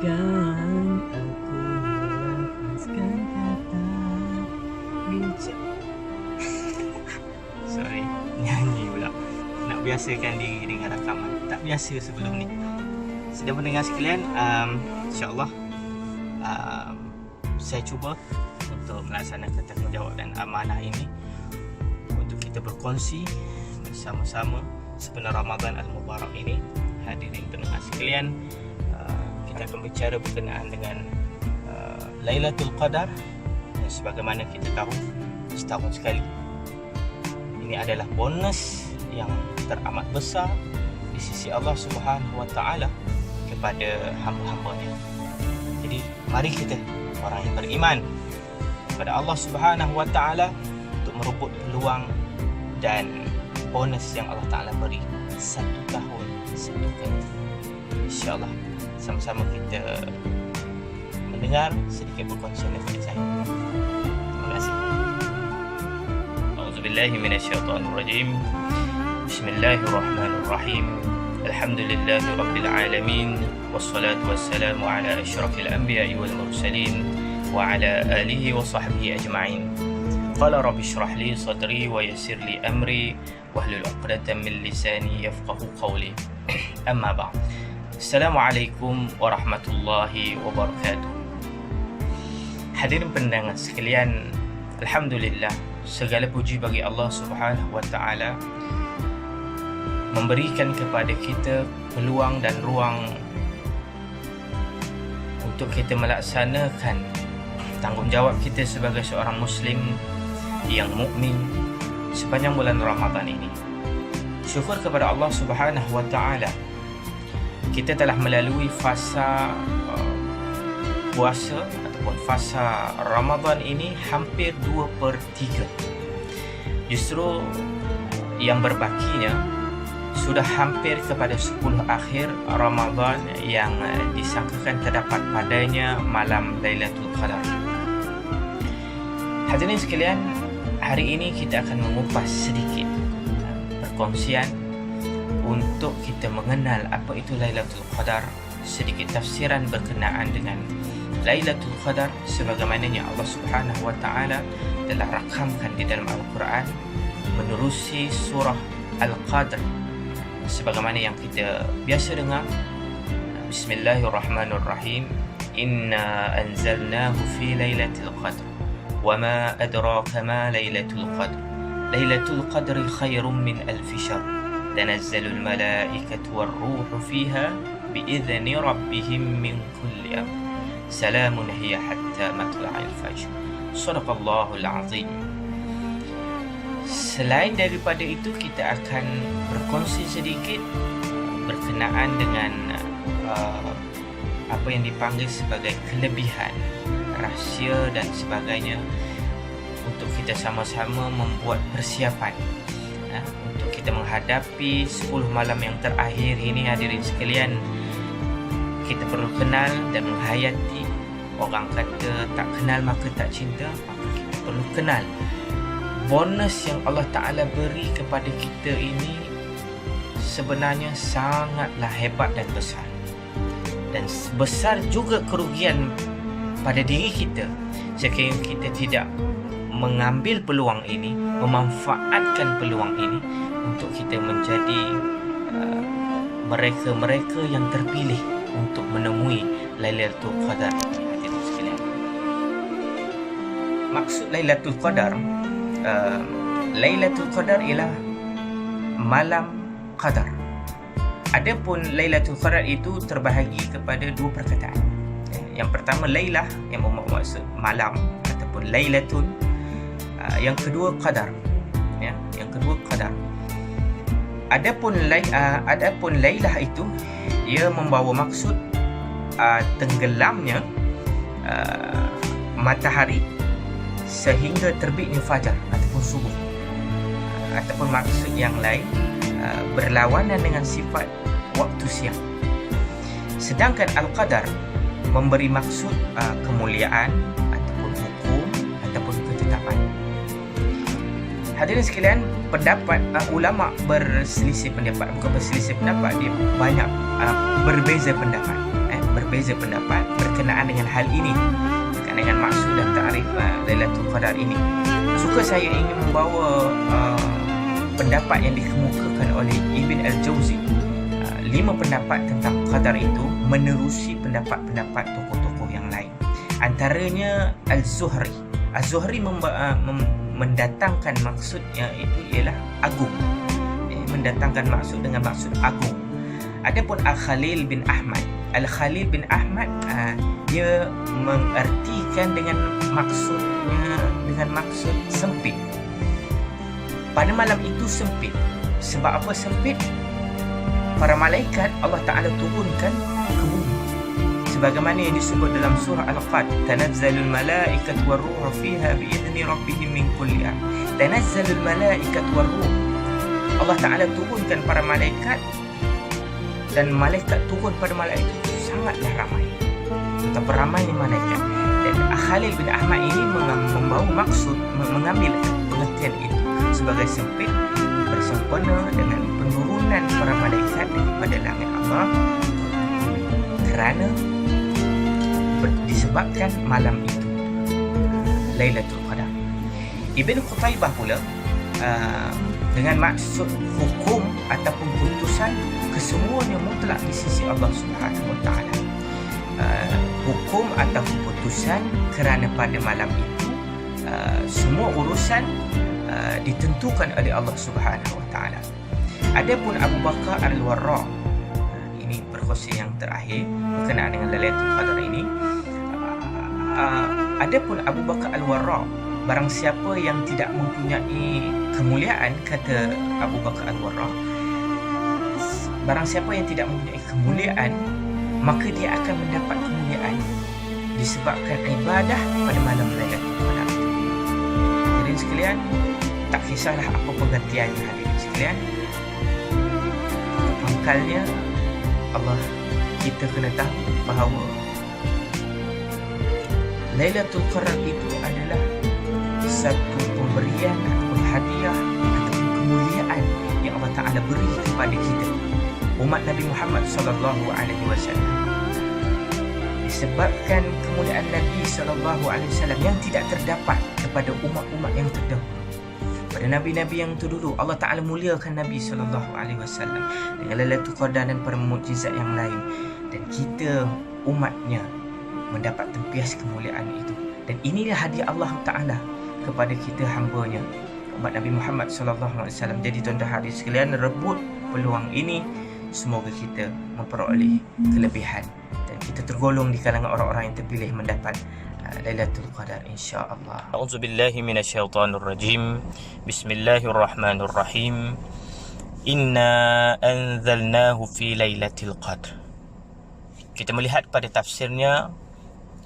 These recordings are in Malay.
Izinkan aku melepaskan kata bijak. Sorry, nyanyi pula. Nak biasakan diri dengan rakaman. Tak biasa sebelum ni. Sedang mendengar sekalian, insyaAllah saya cuba untuk melaksanakan tanggungjawab dan amanah ini untuk kita berkongsi bersama-sama sepenuh Ramadan Al-Mubarak ini. Hadirin pendengar sekalian, kita akan bicara berkenaan dengan Lailatul Qadar. Dan sebagaimana kita tahu, setahun sekali. Ini adalah bonus yang teramat besar di sisi Allah Subhanahu Wa Taala kepada hamba-hambanya. Jadi mari kita, orang yang beriman kepada Allah Subhanahu Wa Taala, untuk merebut peluang dan bonus yang Allah Taala beri satu tahun satu kali. InsyaAllah sama-sama kita mendengar sedikit perkongsian daripada saya. Terima kasih. A'udzubillahi minasyaitonirrajim. Bismillahirrahmanirrahim. Alhamdulillahi rabbil alamin, wassalatu wassalamu ala asyrafil anbiya'i wal mursalin wa ala alihi wa sahbihi ajma'in. Qala rabbi shrah li sadri wa yassir li amri wahlul 'uqdatam min lisani yafqahu qawli. Amma ba'd. Assalamualaikum warahmatullahi wabarakatuh. Hadirin pendengar sekalian, alhamdulillah, segala puji bagi Allah Subhanahu Wa Taala memberikan kepada kita peluang dan ruang untuk kita melaksanakan tanggungjawab kita sebagai seorang Muslim yang mukmin sepanjang bulan Ramadan ini. Syukur kepada Allah Subhanahu Wa Taala, kita telah melalui fasa puasa ataupun fasa Ramadan ini hampir 2/3. Justru yang berbakinya sudah hampir kepada 10 akhir Ramadan yang disangkakan terdapat padanya malam Lailatul Qadar. Hadirin sekalian, hari ini kita akan mengupas sedikit perkongsian untuk kita mengenal apa itu Lailatul Qadar, sedikit tafsiran berkenaan dengan Lailatul Qadar sebagaimana yang Allah Subhanahu Wa Taala telah rakamkan di dalam Al-Quran menerusi surah Al-Qadr sebagaimana yang kita biasa dengar. Bismillahirrahmanirrahim. Inna anzalnahu fi lailatul qadr wa ma adraka ma lailatul qadr. Lailatul qadri khairum min alfi syahr. Tanazzalul malaikatu war ruhu fiha biizni rabbihim min kulli amr. Salamun hiya hatta matla'il fajr. Shadaqallahul azim. Selain daripada itu, kita akan berkongsi sedikit berkenaan dengan apa yang dipanggil sebagai kelebihan, rahsia dan sebagainya untuk kita sama-sama membuat persiapan untuk kita menghadapi 10 malam yang terakhir ini. Hadirin sekalian, kita perlu kenal dan menghayati. Orang kata tak kenal maka tak cinta, maka kita perlu kenal bonus yang Allah Ta'ala beri kepada kita ini sebenarnya sangatlah hebat dan besar. Dan besar juga kerugian pada diri kita sekiranya kita tidak mengambil peluang ini, memanfaatkan peluang ini untuk kita menjadi mereka-mereka yang terpilih untuk menemui Lailatul Qadar. Hadirin sekalian, maksud Lailatul Qadar, Lailatul Qadar ialah malam qadar. Adapun Lailatul Qadar itu terbahagi kepada dua perkataan. Yang pertama Lailah, yang bermaksud malam ataupun Lailatun. Yang kedua qadar. Yang kedua qadar. Adapun Lailah itu ia membawa maksud tenggelamnya matahari sehingga terbitnya fajar ataupun subuh. Ataupun maksud yang lain berlawanan dengan sifat waktu siang. Sedangkan Al-Qadar memberi maksud kemuliaan ataupun hukum ataupun ketetapan. Hadirin sekalian, pendapat ulama berselisih pendapat, bukan berselisih pendapat, dia banyak berbeza pendapat. berbeza pendapat berkenaan dengan hal ini, berkenaan dengan maksud dan ta'rif Lailatul Qadar ini. Suka saya ingin membawa pendapat yang dikemukakan oleh Ibn Al-Jawzi. 5 pendapat tentang qadar itu menerusi pendapat-pendapat tokoh-tokoh yang lain. Antaranya Al-Zuhri. Al-Zuhri mendatangkan maksudnya itu ialah agung, mendatangkan maksud dengan maksud agung. Adapun Al-Khalil bin Ahmad, Al-Khalil bin Ahmad dia mengartikan dengan maksudnya dengan maksud sempit. Pada malam itu sempit. Sebab apa sempit? Para malaikat Allah Ta'ala turunkan ke bumi, sebagaimana yang disebut dalam surah Al-Qad, tanazzalul malaikatu war-ruhu fiha bi'izni rabbihim min kulli amr. Tanazzalul malaikatu war-ruh, Allah Ta'ala turunkan para malaikat, dan malaikat turun pada malam itu sangatlah ramai, betapa ramainya malaikat. Dan Khalil bin Ahmad ini membawa maksud, mengambil pengertian itu sebagai sempit bersempena dengan penurunan para malaikat daripada langit Allah, kerana disebabkan malam itu Lailatul Qadar. Ibn Qutaybah pula dengan maksud hukum ataupun putusan, kesemuanya mutlak di sisi Allah Subhanahu Wa Taala. Hukum atau putusan kerana pada malam itu semua urusan ditentukan oleh Allah Subhanahu Wa Taala. Adapun Abu Bakar Al-Warra, ini perkongsi yang terakhir berkenaan dengan Lailatul Qadar ini. Adapun Abu Bakar Al-Warra, barang siapa yang tidak mempunyai kemuliaan, kata Abu Bakar Al-Warra, barang siapa yang tidak mempunyai kemuliaan, maka dia akan mendapat kemuliaan disebabkan ibadah pada malam Lailatul Qadar. Hadirin sekalian, tak kisahlah apa pengertiannya, hadirin sekalian, pangkalnya Allah, kita kena tahu bahawa Lailatul Qadar itu adalah satu pemberian atau hadiah atau kemuliaan yang Allah Ta'ala beri kepada kita, umat Nabi Muhammad SAW. Disebabkan kemuliaan Nabi SAW yang tidak terdapat kepada umat-umat yang terdahulu. Pada Nabi-Nabi yang terdahulu, Allah Ta'ala muliakan Nabi SAW dengan Lailatul Qadar dan para mukjizat yang lain. Dan kita umatnya mendapat tempias kemuliaan itu. Dan inilah hadiah Allah Ta'ala kepada kita hamba-Nya, umat Nabi Muhammad SAW. Jadi tuan-tuan hadirin sekalian, rebut peluang ini, semoga kita memperoleh kelebihan dan kita tergolong di kalangan orang-orang yang terpilih mendapat Lailatul Qadar, insya-Allah. A'udzubillahi minasyaitonirrajim. Bismillahirrahmanirrahim. Inna anzalnahu fi Lailatul Qadar. Kita melihat pada tafsirnya,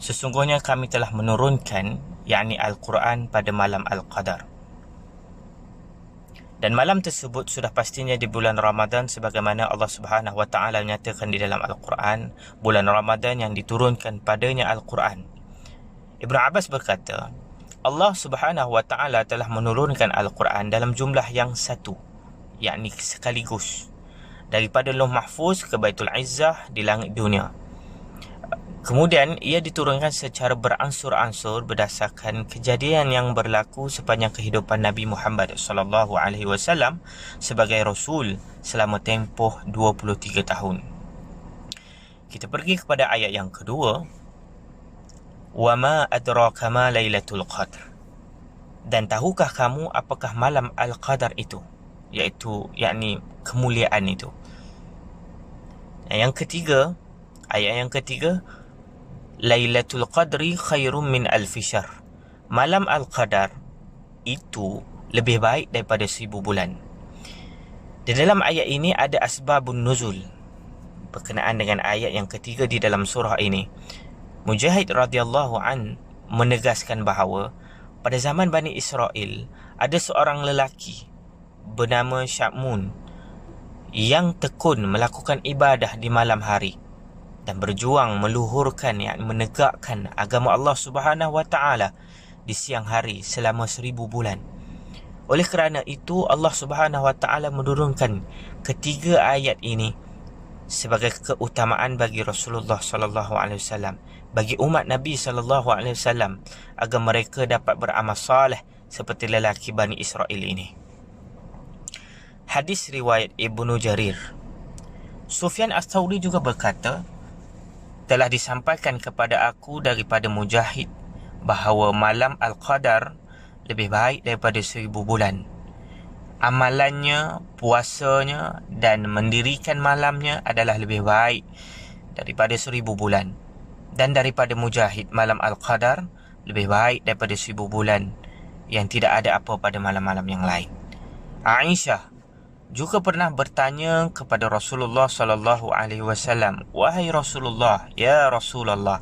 sesungguhnya kami telah menurunkan, yakni Al-Quran, pada malam Al-Qadar. Dan malam tersebut sudah pastinya di bulan Ramadan, sebagaimana Allah Subhanahu Wa Taala menyatakan di dalam Al-Quran, bulan Ramadan yang diturunkan padanya Al-Quran. Ibn Abbas berkata, Allah Subhanahu Wa Taala telah menurunkan Al-Quran dalam jumlah yang satu, yakni sekaligus, daripada Lauh Mahfuz ke Baitul Izzah di langit dunia. Kemudian ia diturunkan secara beransur-ansur berdasarkan kejadian yang berlaku sepanjang kehidupan Nabi Muhammad SAW sebagai Rasul selama tempoh 23 tahun. Kita pergi kepada ayat yang kedua. Wa ma adraka ma Lailatul Qadar. Dan tahukah kamu apakah malam Al-Qadar itu? Iaitu yakni kemuliaan itu. Yang ketiga, ayat yang ketiga, Lailatul Qadri khairum min alfi syahr. Malam Al-Qadar itu lebih baik daripada 1000 bulan. Di dalam ayat ini ada asbabun nuzul berkenaan dengan ayat yang ketiga di dalam surah ini. Mujahid radhiyallahu an menegaskan bahawa pada zaman Bani Israel ada seorang lelaki bernama Sya'mun yang tekun melakukan ibadah di malam hari dan berjuang meluhurkan, yakni menegakkan agama Allah Subhanahu Wa Taala di siang hari selama 1000 bulan. Oleh kerana itu Allah Subhanahu Wa Taala menurunkan ketiga ayat ini sebagai keutamaan bagi Rasulullah sallallahu alaihi wasallam, bagi umat Nabi sallallahu alaihi wasallam, agar mereka dapat beramal soleh seperti lelaki Bani Israel ini. Hadis riwayat Ibnu Jarir. Sufyan Ats-Tsauri juga berkata, telah disampaikan kepada aku daripada Mujahid bahawa malam Al-Qadar lebih baik daripada 1000 bulan. Amalannya, puasanya dan mendirikan malamnya adalah lebih baik daripada 1000 bulan. Dan daripada Mujahid, malam Al-Qadar lebih baik daripada 1000 bulan yang tidak ada apa pada malam-malam yang lain. Aisyah juga pernah bertanya kepada Rasulullah sallallahu alaihi wasallam, "Wahai Rasulullah, ya Rasulullah,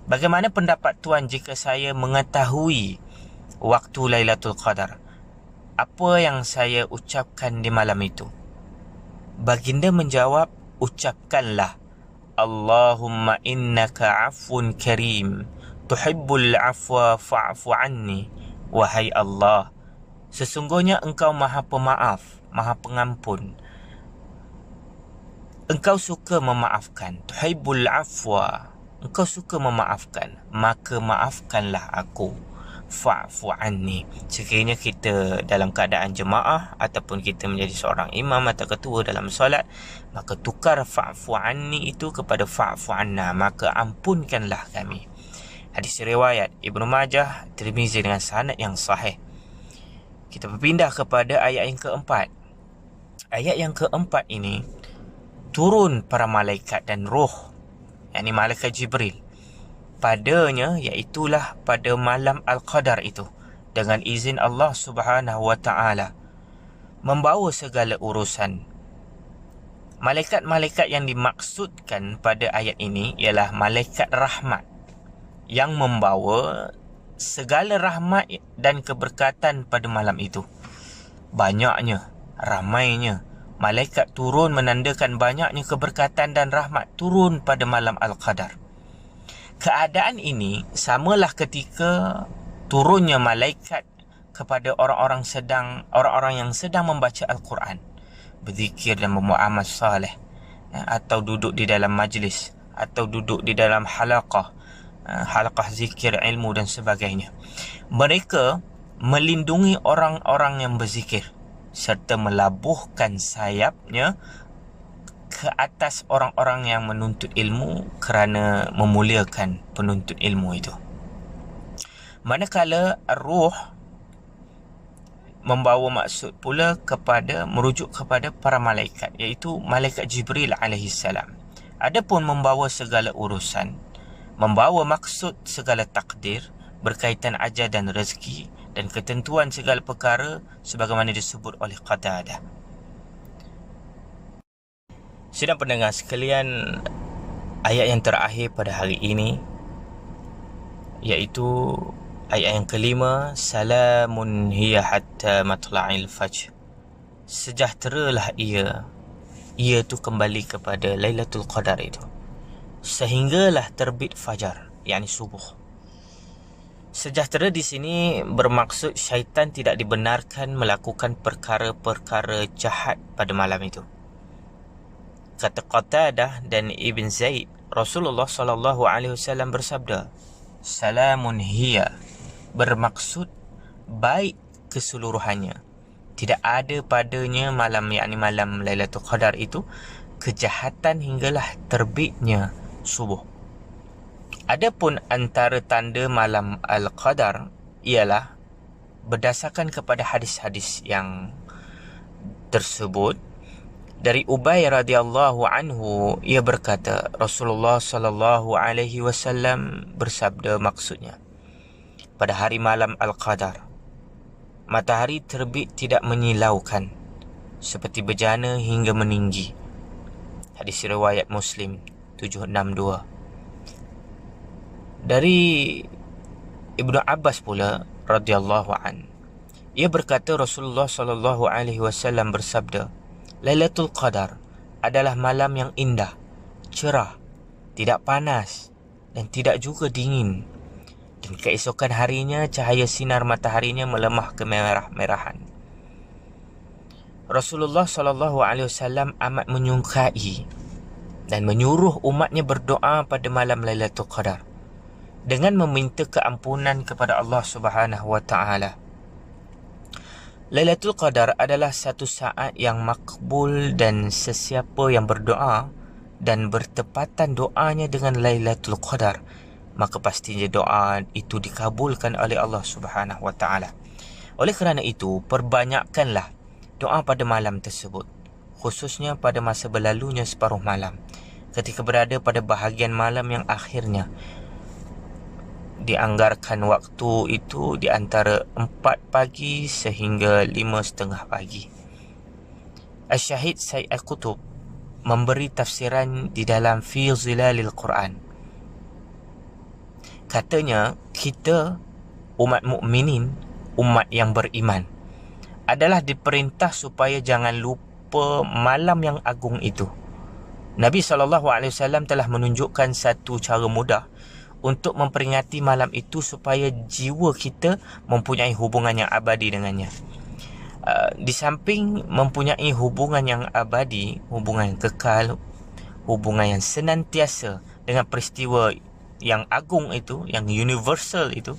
bagaimana pendapat tuan jika saya mengetahui waktu Lailatul Qadar? Apa yang saya ucapkan di malam itu?" Baginda menjawab, "Ucapkanlah, Allahumma innaka afun karim, tuhibbul afwa fa'fu anni." Wahai Allah, sesungguhnya engkau maha pemaaf, maha pengampun. Engkau suka memaafkan. Tuhibbul afwa, engkau suka memaafkan, maka maafkanlah aku. Fa'fu anni. Sekiranya kita dalam keadaan jemaah ataupun kita menjadi seorang imam atau ketua dalam solat, maka tukar fa'fu anni itu kepada fa'fu anna, maka ampunkanlah kami. Hadis riwayat Ibnu Majah, Tirmizi dengan sanad yang sahih. Kita berpindah kepada ayat yang keempat. Ayat yang keempat ini, turun para malaikat dan roh, yakni malaikat Jibril, padanya, iaitulah pada malam Al-Qadar itu, dengan izin Allah Subhanahu wa ta'ala, membawa segala urusan. Malaikat-malaikat yang dimaksudkan pada ayat ini ialah malaikat rahmat, yang membawa segala rahmat dan keberkatan pada malam itu. Banyaknya, ramainya malaikat turun menandakan banyaknya keberkatan dan rahmat turun pada malam Al-Qadar. Keadaan ini samalah ketika turunnya malaikat kepada orang-orang yang sedang membaca Al-Quran, berzikir dan beramal saleh, atau duduk di dalam majlis, atau duduk di dalam halaqah zikir ilmu dan sebagainya. Mereka melindungi orang-orang yang berzikir serta melabuhkan sayapnya ke atas orang-orang yang menuntut ilmu kerana memuliakan penuntut ilmu itu. Manakala ruh membawa maksud pula merujuk kepada para malaikat, iaitu malaikat Jibril alaihissalam. Adapun membawa segala urusan, membawa maksud segala takdir berkaitan ajal dan rezeki dan ketentuan segala perkara sebagaimana disebut oleh Qatadah. Sidang pendengar sekalian, ayat yang terakhir pada hari ini iaitu ayat yang kelima, salamun hiya hatta matla'il fajr. Sejahteralah ia tu kembali kepada Lailatul Qadar itu, sehinggalah terbit fajar, yakni subuh. Sejahtera di sini bermaksud syaitan tidak dibenarkan melakukan perkara-perkara jahat pada malam itu. Kata Qatadah dan Ibn Zaid, Rasulullah sallallahu alaihi wasallam bersabda, salamun hiya, bermaksud baik keseluruhannya. Tidak ada padanya malam, yakni malam Lailatul Qadar itu, kejahatan hinggalah terbitnya subuh. Adapun antara tanda malam Al-Qadar ialah berdasarkan kepada hadis-hadis yang tersebut. Dari Ubay radhiyallahu anhu, ia berkata, Rasulullah sallallahu alaihi wasallam bersabda, maksudnya, pada hari malam Al-Qadar, matahari terbit tidak menyilaukan, seperti bejana hingga meninggi. Hadis riwayat Muslim 762. Dari Ibnu Abbas pula radhiyallahu an, ia berkata Rasulullah sallallahu alaihi wasallam bersabda, Lailatul Qadar adalah malam yang indah, cerah, tidak panas dan tidak juga dingin. Dan keesokan harinya cahaya sinar mataharinya melemah kemerah-merahan. Rasulullah sallallahu alaihi wasallam amat menyukai dan menyuruh umatnya berdoa pada malam Lailatul Qadar dengan meminta keampunan kepada Allah Subhanahu wa taala. Lailatul Qadar adalah satu saat yang makbul, dan sesiapa yang berdoa dan bertepatan doanya dengan Lailatul Qadar, maka pastinya doa itu dikabulkan oleh Allah Subhanahu wa taala. Oleh kerana itu, perbanyakkanlah doa pada malam tersebut, khususnya pada masa berlalunya separuh malam, ketika berada pada bahagian malam yang akhirnya. Dianggarkan waktu itu di antara 4 pagi sehingga 5:30 pagi. Al-Syahid Sayyid Al-Qutub memberi tafsiran di dalam Fi Zilalil Quran. Katanya, kita umat mukminin, umat yang beriman, adalah diperintah supaya jangan lupa malam yang agung itu. Nabi SAW telah menunjukkan satu cara mudah untuk memperingati malam itu supaya jiwa kita mempunyai hubungan yang abadi dengannya. Di samping mempunyai hubungan yang abadi, hubungan yang kekal, hubungan yang senantiasa dengan peristiwa yang agung itu, yang universal itu,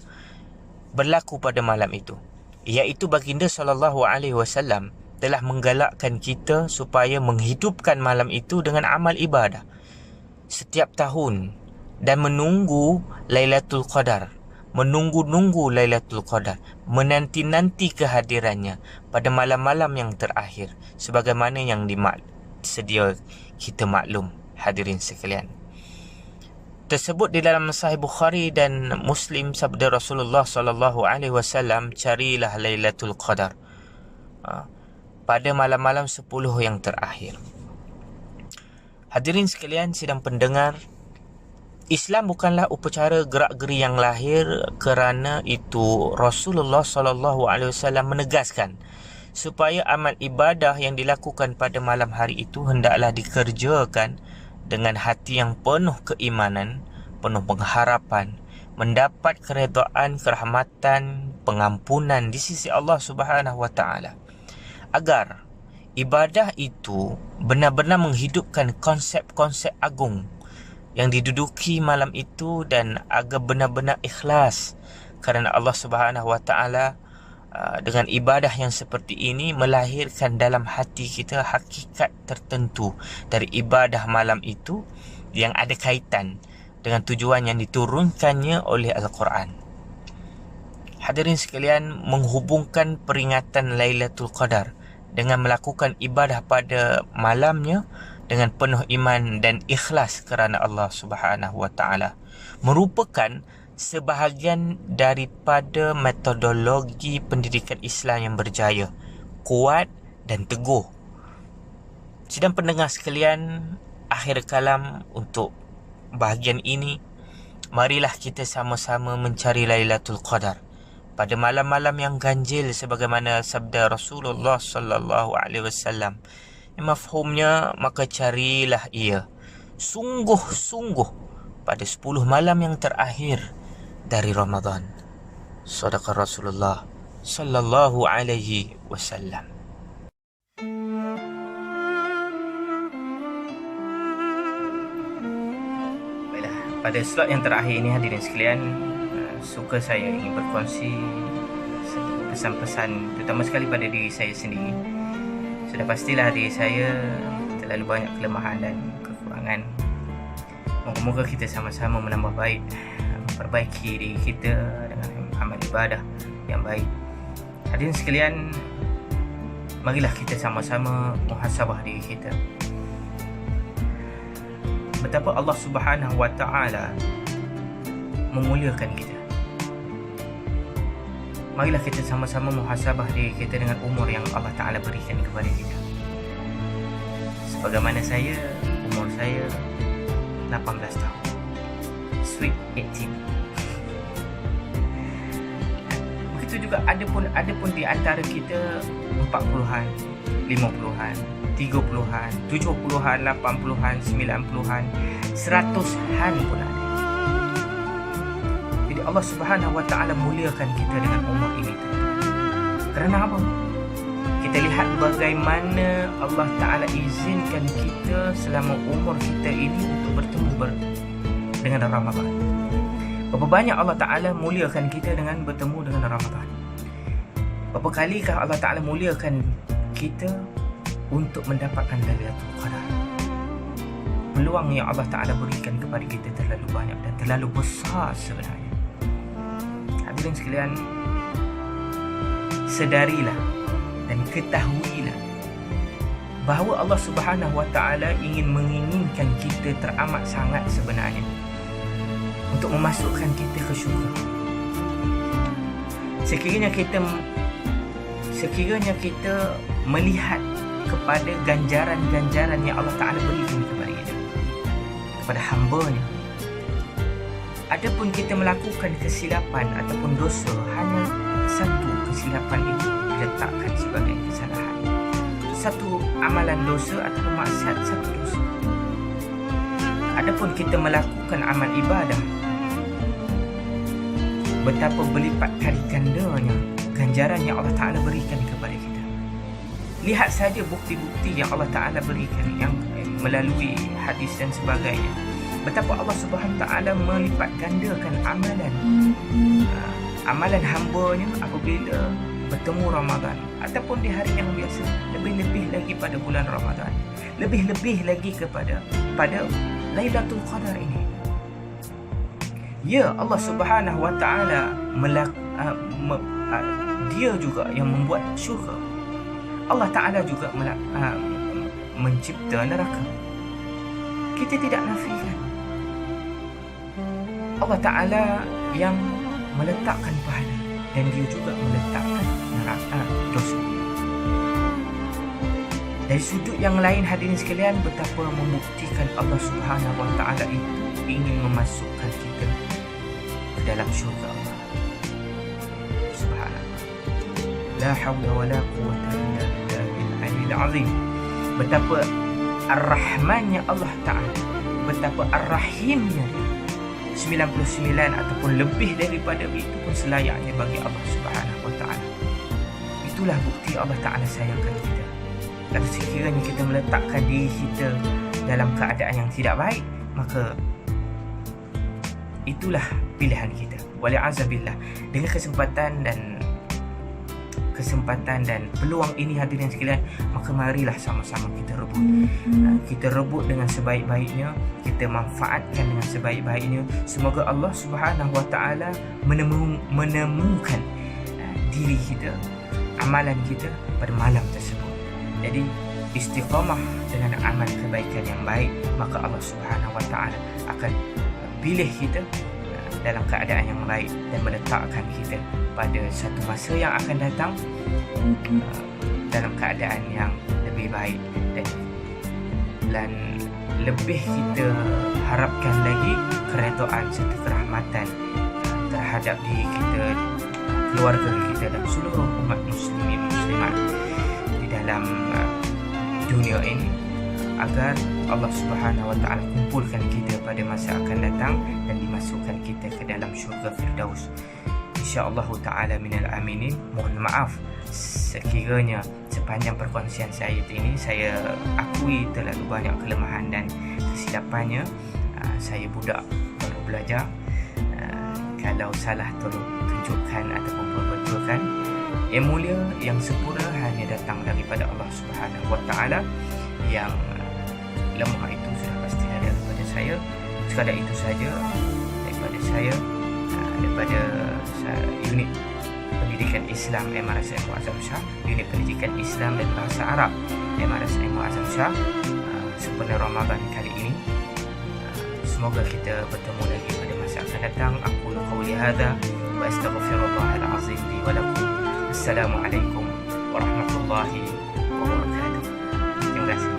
berlaku pada malam itu, iaitu baginda SAW telah menggalakkan kita supaya menghidupkan malam itu dengan amal ibadah setiap tahun dan menunggu Lailatul Qadar, menunggu-nunggu Lailatul Qadar, menanti-nanti kehadirannya pada malam-malam yang terakhir, sebagaimana yang sedia kita maklum, hadirin sekalian. Tersebut di dalam Sahih Bukhari dan Muslim, sabda Rasulullah SAW, carilah Lailatul Qadar pada malam-malam 10 yang terakhir. Hadirin sekalian, sidang pendengar, Islam bukanlah upacara gerak-geri yang lahir. Kerana itu Rasulullah SAW menegaskan supaya amal ibadah yang dilakukan pada malam hari itu hendaklah dikerjakan dengan hati yang penuh keimanan, penuh pengharapan mendapat keredaan, kerahmatan, pengampunan di sisi Allah Subhanahu wa taala, agar ibadah itu benar-benar menghidupkan konsep-konsep agung yang diduduki malam itu, dan agar benar-benar ikhlas kerana Allah Subhanahu wa taala. Dengan ibadah yang seperti ini melahirkan dalam hati kita hakikat tertentu dari ibadah malam itu yang ada kaitan dengan tujuan yang diturunkannya oleh Al-Quran. Hadirin sekalian, menghubungkan peringatan Lailatul Qadar dengan melakukan ibadah pada malamnya dengan penuh iman dan ikhlas kerana Allah Subhanahu wa taala merupakan sebahagian daripada metodologi pendidikan Islam yang berjaya, kuat dan teguh. Sidang pendengar sekalian, akhir kalam untuk bahagian ini, marilah kita sama-sama mencari Lailatul Qadar pada malam-malam yang ganjil, sebagaimana sabda Rasulullah SAW. Mafhumnya, maka carilah ia sungguh-sungguh pada 10 malam yang terakhir dari Ramadan. Shadaqa Rasulullah sallallahu alaihi wasallam. Baiklah, pada slot yang terakhir ini, hadirin sekalian, suka saya ingin berkongsi pesan-pesan, terutama sekali pada diri saya sendiri. Sudah pastilah diri saya terlalu banyak kelemahan dan kekurangan. Moga-moga kita sama-sama menambah baik, memperbaiki diri kita dengan amal ibadah yang baik. Hadirin sekalian, marilah kita sama-sama muhasabah diri kita. Betapa Allah Subhanahu wa taala memuliakan kita. Marilah kita sama-sama muhasabah diri kita dengan umur yang Allah Ta'ala berikan kepada kita. Sebagaimana umur saya 18 tahun. Sweet 18. Begitu juga ada pun di antara kita 40-an, 50-an, 30-an, 70-an, 80-an, 90-an, 100-an pun ada. Allah Subhanahu wa taala muliakan kita dengan umur ini. Kerana apa? Kita lihat bagaimana Allah Ta'ala izinkan kita selama umur kita ini untuk bertemu dengan Ramadan. Berapa banyak Allah Ta'ala muliakan kita dengan bertemu dengan Ramadan. Berapa kalikah Allah Ta'ala muliakan kita untuk mendapatkan Lailatul Qadar. Peluang yang Allah Ta'ala berikan kepada kita terlalu banyak dan terlalu besar sebenarnya. Hadirin sekalian, sedarilah dan ketahuilah bahawa Allah Subhanahu Wa Ta'ala menginginkan kita teramat sangat sebenarnya untuk memasukkan kita ke syurga. Sekiranya kita melihat kepada ganjaran-ganjaran yang Allah Ta'ala berikan kepada kita, kepada hamba-Nya. Adapun kita melakukan kesilapan ataupun dosa, hanya satu kesilapan itu diletakkan sebagai kesalahan. Satu amalan dosa ataupun maksiat, satu dosa. Adapun kita melakukan amal ibadah, betapa berlipat kali gandanya ganjaran yang Allah Ta'ala berikan kepada kita. Lihat saja bukti-bukti yang Allah Ta'ala berikan yang melalui hadis dan sebagainya. Betapa Allah Subhanahu Ta'ala melipat gandakan amalan hamba-Nya apabila bertemu Ramadan ataupun di hari yang biasa, lebih-lebih lagi pada bulan Ramadan, lebih-lebih lagi pada Lailatul Qadar ini. Ya, Allah Subhanahu Wa Ta'ala Dia juga yang membuat syurga. Allah Ta'ala juga mencipta neraka. Kita tidak nafikan. Allah Ta'ala yang meletakkan pahala dan Dia juga meletakkan neraka, dosa. Dari sudut yang lain, hadirin sekalian, betapa membuktikan Allah Subhanahu Wa Ta'ala itu ingin memasukkan kita ke dalam syurga Allah. Subhanallah. La hawla wa la quwwata illa billahil aliyyil azim. Betapa ar-Rahmannya Allah Ta'ala, betapa ar-Rahimnya 99 ataupun lebih daripada itu pun selayaknya bagi Allah Subhanahu Wa Ta'ala. Itulah bukti Allah Ta'ala sayangkan kita. Kalau sekiranya kita meletakkan diri kita dalam keadaan yang tidak baik, maka itulah pilihan kita. Wali'azabillah. Dengan kesempatan dan peluang ini, hadirin sekalian, maka marilah sama-sama kita rebut. Kita rebut dengan sebaik-baiknya, kita manfaatkan dengan sebaik-baiknya. Semoga Allah Subhanahu Wa Ta'ala menemukan diri kita, amalan kita pada malam tersebut. Jadi istiqamah dengan amal kebaikan yang baik, maka Allah Subhanahu Wa Ta'ala akan pilih kita dalam keadaan yang baik dan meletakkan kita pada satu masa yang akan datang dalam keadaan yang lebih baik dan lebih kita harapkan lagi keredaan serta kerahmatan terhadap diri kita, keluarga kita dan seluruh umat muslimin muslimat di dalam dunia ini, agar Allah Subhanahu Wa Ta'ala kumpulkan kita pada masa akan datang dan dimasukkan kita ke dalam syurga Firdaus, insya-Allah Ta'ala minal aminin. Mohon maaf sekiranya sepanjang perkongsian saya ini saya akui terlalu banyak kelemahan dan kesilapannya. Saya budak baru belajar. Kalau salah tolong tunjukkan ataupun perbetulkan. Yang mulia, yang sempurna hanya datang daripada Allah Subhanahu Wa Ta'ala. Yang lemah itu sudah pasti ada daripada saya. Sekadar itu saja daripada saya, daripada unit pendidikan Islam MRS MU Azam Shah, unit pendidikan Islam dan bahasa Arab MRS MU Azam Shah, sempena Ramadan kali ini. Semoga kita bertemu lagi pada masa akan datang. Aku qauli hadza wa astaghfirullahal azim li wa lakum. Assalamualaikum warahmatullahi wabarakatuh. Terima kasih.